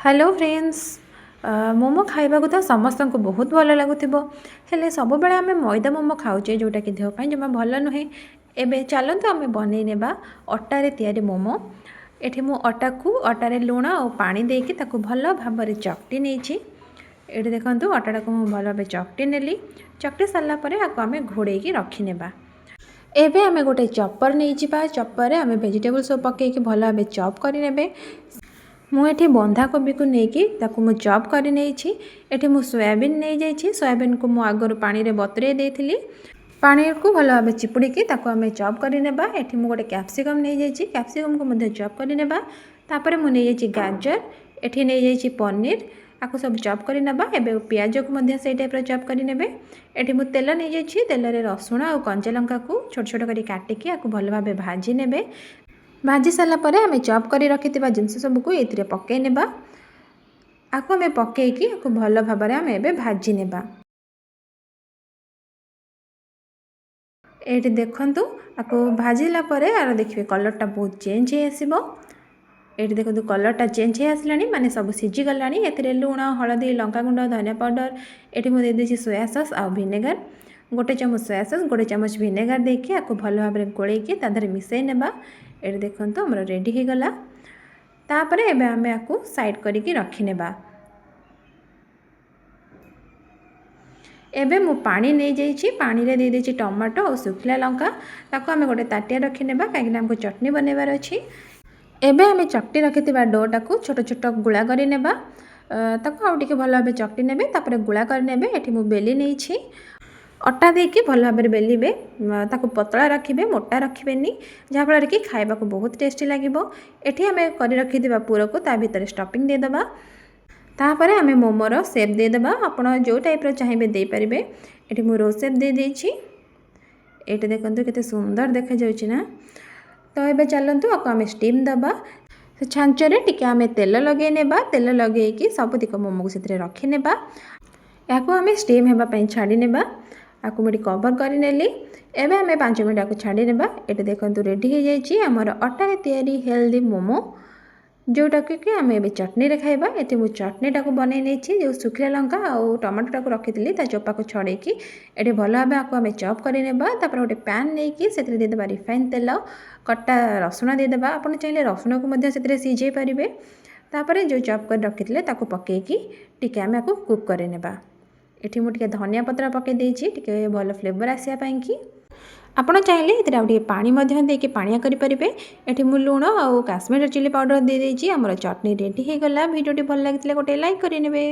Hello friends momo खाइबा तो समस्त को बहुत भल लगुव हेले सब बेले आम मैदा मोमो खाऊे जोटा कि देहपाई जमा भल नुहे एबे चलते आम बनई नेबा अटारे तैयारी मोमो एठी मु अटा को अटारे लुण और पानी देकी ताकू भल भाव चकटी नहीं ये देखो अटाटा को भल भाव चकटी नेली चकटी सारा पर आम घोड़े रखीने एबे आम गोटे चपर नहीं जा चपर आम भेजिटेबल सब पकईकि भल भाव चॉप करे मुझे बंधाकोबी को लेकिन मु चॉप कर नहीं सोयाबीन नहीं जाइए सोयाबीन को मु आगर पानी में बतुरे देती पानी को भल भाव चिपुड़ी आम चॉप कर ये गोटे कैप्सिकम नहीं जाइए कैप्सिकम को चॉप कर मुझे गाजर एठी नहीं जाइए पनीर आपको सब चॉप कर एबे पियाज को से टाइप चॉप करे एठी मु तेल नहीं जाइए तेल रसुण और कंचा लंका को छोट छोट कर काटिकी आपको भल भाव भाजी ने भाजी सारापर आम चॉप कर रखि जिनस सबको ये पकई नेबा आपको आम पकईकी भल भाव आम ए भाजी नेबा ये देखु आपको भाजिला आर देखिए कलरटा बहुत चेंज हो आसो ये देखो कलरटा चेंज हो आसला माने सब सीझीगला लुण हलदी लंका गुंड धनिया पाउडर ये मुझे देदेसी सोया सॉस आ विनेगर गोटे चामच सोया सॉस गोटे चामच विनेगर देकी आपको भल भाव गोलैकी तादर मिसई नेबा ये देखो आमर रेडी हो गला तापर एबे आमे आपको साइड करिकी रखिनेबा एबे मु पानी नहीं जाइए पानी रे दे देछि टमाटो और सुखला लंका ताको आमे गोटे ताटिया रखिनेबा कहीं हमको चटनी बनैबार अछि एबे आमे चकटी रखिथिबा डोटा को छोट छोट गुला करि नेबा ताको आउ टिके भल भाबे चकटी नेबे तापर गुला कर नेबे एठी मु बेली नहीं छी अटा देकी भल भाव बेलिबे ताको पतला रखिबे मोटा रखिबेनी जहाँफल कि खाइबा को बहुत टेस्टी लगे एठी आमे करि रखिथिबा पूरा को ता भीतर स्टफिंग दे दबा तापर आमे मोमोर शेप दे दबा आपण जो टाइप रो चाहिबे दे परिबे एठी मु रोज शेप दे देछि एठी देखंतु केते सुंदर देखा जाउछि ना तो एबे चलंतु आको आमे स्टीम दबा छांचरे टिके आमे तेल लगे नेबा तेल लगेकी सब दिक मोमो को सेतरे रखि नेबा याको आमे स्टीम हेबा पई छाडी नेबा आपको मुझे कवर कर नेली एबे हमें 5 मिनट आपको छाड़ी नेबा ये देखो रेडी हो जाइए आमर अटारे तैयारी हेल्दी मोमो जोटा कि आम ए चटनी रे खाइबा ये मुझे चटनीटा को बनई नहीं जो सुखला लंका और टमाटोटा को रखी ता चोपा को छड़ेकी ये भल भाव आपको आम चॉप कर गोटे पैन नहीं से देदेबा रिफाइन तेल कटा रसुण देदेबा आप चाहिए रसुण को सीझे पारे तापर जो चॉप कर रखी पकईकी टिके आम आपको कुक कर नेबा एठी मुझे धनिया पत्र पकई देछि टिके भल फ्लेवर आसिया पई कि आपण चाहिले इतरा उठी पानी मध्य देके पानिया करि परिबे एठी मु लुण और काश्मीर चिली पाउडर दे देछि हमर चटनी रेडी हे गला वीडियोटी भल लागितले गोटे लाइक करि नेबे।